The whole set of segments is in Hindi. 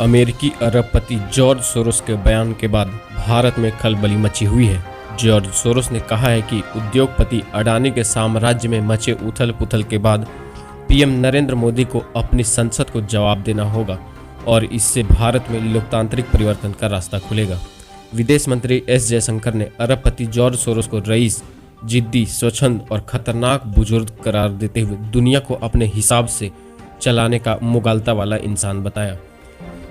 अमेरिकी अरबपति जॉर्ज सोरोस के बयान के बाद भारत में खलबली मची हुई है। जॉर्ज सोरोस ने कहा है कि उद्योगपति अडानी के साम्राज्य में मचे उथल पुथल के बाद पीएम नरेंद्र मोदी को अपनी संसद को जवाब देना होगा और इससे भारत में लोकतांत्रिक परिवर्तन का रास्ता खुलेगा। विदेश मंत्री एस जयशंकर ने अरबपति जॉर्ज सोरोस को रईस, जिद्दी, स्वच्छंद और खतरनाक बुजुर्ग करार देते हुए दुनिया को अपने हिसाब से चलाने का मुगालता वाला इंसान बताया।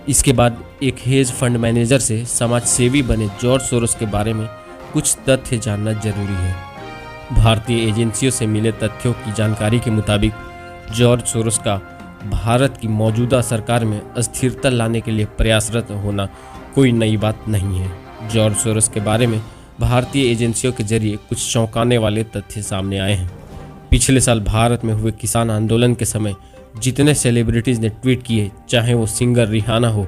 इसके बाद एक हेज फंड मैनेजर से समाज सेवी बने जॉर्ज सोरोस के बारे में कुछ तथ्य जानना जरूरी है। भारतीय एजेंसियों से मिले तथ्यों की जानकारी के मुताबिक जॉर्ज सोरोस का भारत की मौजूदा सरकार में अस्थिरता लाने के लिए प्रयासरत होना कोई नई बात नहीं है। जॉर्ज सोरोस के बारे में भारतीय एजेंसियों के जरिए कुछ चौंकाने वाले तथ्य सामने आए हैं। पिछले साल भारत में हुए किसान आंदोलन के समय जितने सेलिब्रिटीज़ ने ट्वीट किए, चाहे वो सिंगर रिहाना हो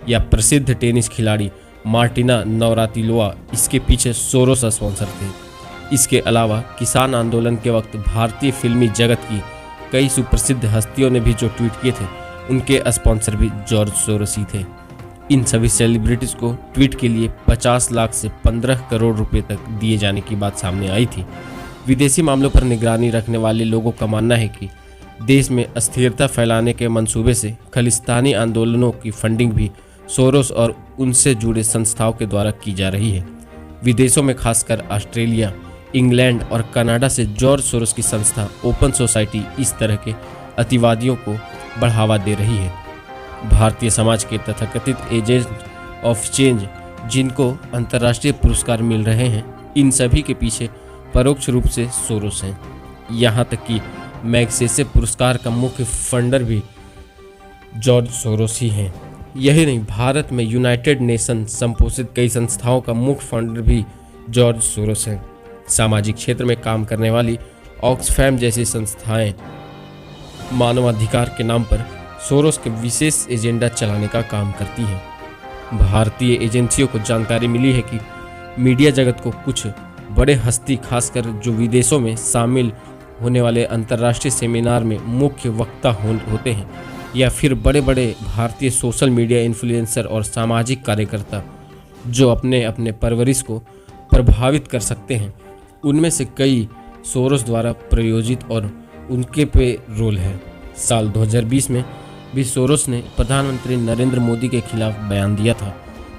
या प्रसिद्ध टेनिस खिलाड़ी मार्टिना नवरातिलोवा, इसके पीछे सोरोस स्पॉन्सर थे। इसके अलावा किसान आंदोलन के वक्त भारतीय फिल्मी जगत की कई सुप्रसिद्ध हस्तियों ने भी जो ट्वीट किए थे, उनके स्पॉन्सर भी जॉर्ज सोरोस ही थे। इन सभी सेलिब्रिटीज़ को ट्वीट के लिए 50 लाख से 15 करोड़ रुपए तक दिए जाने की बात सामने आई थी। विदेशी मामलों पर निगरानी रखने वाले लोगों का मानना है कि देश में अस्थिरता फैलाने के मंसूबे से खालिस्तानी आंदोलनों की फंडिंग भी सोरोस और उनसे जुड़े संस्थाओं के द्वारा की जा रही है। विदेशों में खासकर ऑस्ट्रेलिया, इंग्लैंड और कनाडा से जॉर्ज सोरोस की संस्था ओपन सोसाइटी इस तरह के अतिवादियों को बढ़ावा दे रही है। भारतीय समाज के तथाकथित एजेंट ऑफ चेंज, जिनको अंतर्राष्ट्रीय पुरस्कार मिल रहे हैं, इन सभी के पीछे परोक्ष रूप से सोरोस हैं। यहाँ तक कि मैग्सेसे पुरस्कार का मुख्य फंडर भी जॉर्ज सोरोस ही हैं। यही नहीं, भारत में यूनाइटेड नेशन संपोषित कई संस्थाओं का मुख्य फंडर भी जॉर्ज सोरोस हैं। सामाजिक क्षेत्र में काम करने वाली ऑक्सफैम जैसी संस्थाएं मानवाधिकार के नाम पर सोरोस के विशेष एजेंडा चलाने का काम करती हैं। भारतीय एजेंसियों को जानकारी मिली है कि मीडिया जगत को कुछ बड़े हस्ती, खासकर जो विदेशों में शामिल होने वाले अंतर्राष्ट्रीय सेमिनार में मुख्य वक्ता होते हैं, या फिर बड़े बड़े भारतीय सोशल मीडिया इन्फ्लुएंसर और सामाजिक कार्यकर्ता जो अपने अपने परवरिश को प्रभावित कर सकते हैं, उनमें से कई सोरोस द्वारा प्रायोजित और उनके पे रोल है। साल 2020 में भी सोरोस ने प्रधानमंत्री नरेंद्र मोदी के खिलाफ बयान दिया था।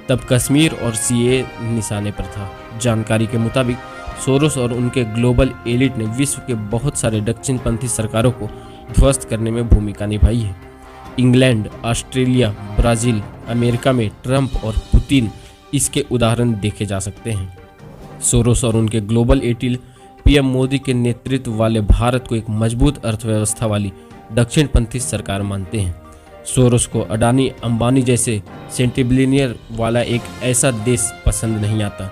तब कश्मीर और सीए निशाने पर था। जानकारी के मुताबिक सोरोस और उनके ग्लोबल एलिट ने विश्व के बहुत सारे दक्षिणपंथी सरकारों को ध्वस्त करने में भूमिका निभाई है। इंग्लैंड, ऑस्ट्रेलिया, ब्राज़ील, अमेरिका में ट्रंप और पुतिन इसके उदाहरण देखे जा सकते हैं। सोरोस और उनके ग्लोबल एलिट पीएम मोदी के नेतृत्व वाले भारत को एक मजबूत अर्थव्यवस्था वाली दक्षिणपंथी सरकार मानते हैं। सोरोस को अडानी, अंबानी जैसे सेंटिबिलियनियर वाला एक ऐसा देश पसंद नहीं आता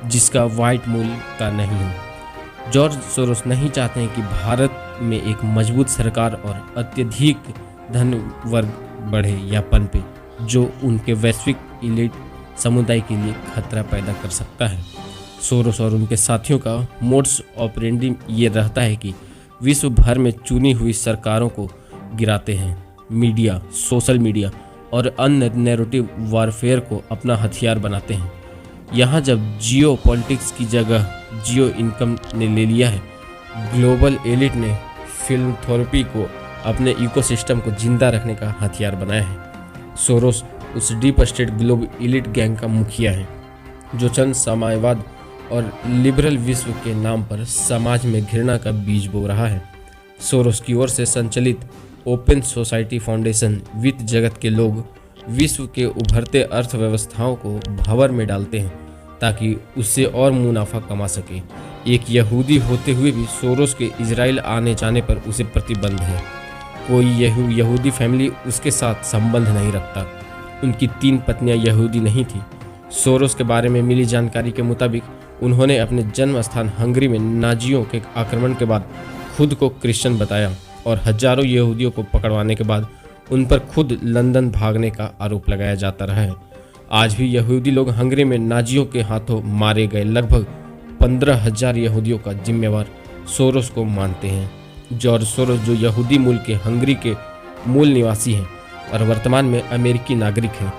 जिसका वाइट मूल का नहीं हो। जॉर्ज सोरोस नहीं चाहते हैं कि भारत में एक मजबूत सरकार और अत्यधिक धन वर्ग बढ़े या पनपे, जो उनके वैश्विक एलिट समुदाय के लिए खतरा पैदा कर सकता है। सोरोस और उनके साथियों का मोड्स ऑपरेंडी ये रहता है कि विश्व भर में चुनी हुई सरकारों को गिराते हैं। मीडिया, सोशल मीडिया और अन्य नैरेटिव वॉरफेयर को अपना हथियार बनाते हैं। यहाँ जब जियो पॉलिटिक्स की जगह जियो इनकम ने ले लिया है, ग्लोबल एलिट ने फिल्मथेरेपी को अपने इकोसिस्टम को जिंदा रखने का हथियार बनाया है। सोरोस उस deep state global elite gang का मुखिया है जो चंद साम्यवाद और लिबरल विश्व के नाम पर समाज में घृणा का बीज बो रहा है। सोरोस की ओर से संचालित ओपन सोसाइटी फाउंडेशन वित्त जगत के लोग विश्व के उभरते अर्थव्यवस्थाओं को भंवर में डालते हैं ताकि उससे और मुनाफा कमा सके। एक यहूदी होते हुए भी सोरोस के इजराइल आने जाने पर उसे प्रतिबंध है। कोई यहूदी फैमिली उसके साथ संबंध नहीं रखता। उनकी 3 पत्नियां यहूदी नहीं थी। सोरोस के बारे में मिली जानकारी के मुताबिक उन्होंने अपने जन्म स्थान हंगरी में नाजियों के आक्रमण के बाद खुद को क्रिश्चियन बताया और हजारों यहूदियों को पकड़वाने के बाद उन पर खुद लंदन भागने का आरोप लगाया जाता रहा है। आज भी यहूदी लोग हंगरी में नाजियों के हाथों मारे गए लगभग 15,000 यहूदियों का जिम्मेवार सोरोस को मानते हैं। जॉर्ज सोरोस, जो यहूदी मूल के हंगरी के मूल निवासी हैं और वर्तमान में अमेरिकी नागरिक हैं।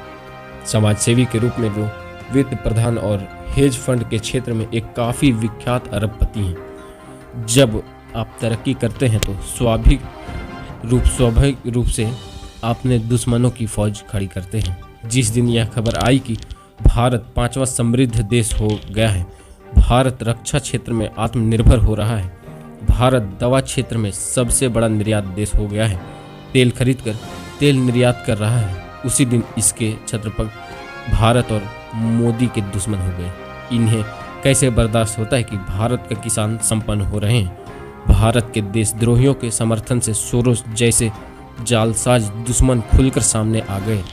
समाजसेवी के रूप में वो वित्त प्रधान और हेज फंड के क्षेत्र में एक काफ़ी विख्यात अरबपति हैं। जब आप तरक्की करते हैं तो स्वाभाविक रूप से अपने दुश्मनों की फौज खड़ी करते हैं। जिस दिन यह खबर आई कि भारत 5वां समृद्ध देश हो गया है, भारत रक्षा क्षेत्र में आत्मनिर्भर हो रहा है, भारत दवा क्षेत्र में सबसे बड़ा निर्यात देश हो गया है, तेल खरीदकर तेल निर्यात कर रहा है, उसी दिन इसके छत्रपति भारत और मोदी के दुश्मन हो गए। इन्हें कैसे बर्दाश्त होता है कि भारत का किसान संपन्न हो रहे हैं। भारत के देशद्रोहियों के समर्थन से सोरोस जैसे जालसाज दुश्मन खुलकर सामने आ गए।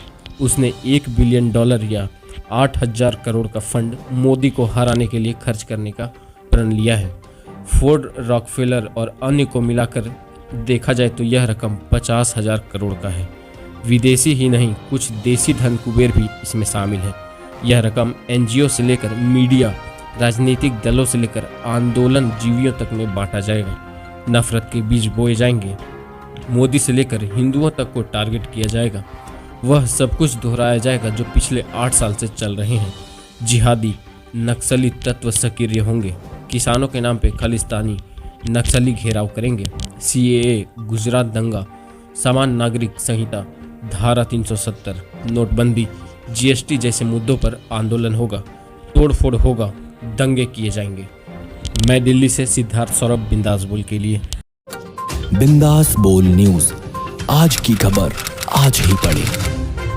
उसने $1 बिलियन या 8,000 करोड़ का फंड मोदी को हराने के लिए खर्च करने का प्रण लिया है। फोर्ड, रॉकफेलर और अन्य को मिलाकर देखा जाए तो यह रकम 50,000 करोड़ का है। विदेशी ही नहीं, कुछ देसी धन कुबेर भी इसमें शामिल है। यह रकम एनजीओ से लेकर मीडिया, राजनीतिक दलों से लेकर आंदोलन जीवियों तक में बांटा जाएगा। नफरत के बीज बोए जाएंगे। मोदी से लेकर हिंदुओं तक को टारगेट किया जाएगा। वह सब कुछ दोहराया जाएगा जो पिछले 8 साल से चल रहे हैं। जिहादी नक्सली तत्व सक्रिय होंगे। किसानों के नाम पे खालिस्तानी नक्सली घेराव करेंगे। CAA, गुजरात दंगा, समान नागरिक संहिता, धारा 370, नोटबंदी, GST जैसे मुद्दों पर आंदोलन होगा, तोड़फोड़ होगा, दंगे किए जाएंगे। मैं दिल्ली से सिद्धार्थ सौरभ बिंदास बोल के लिए। बिंदास बोल न्यूज, आज की खबर आज ही पढ़ें।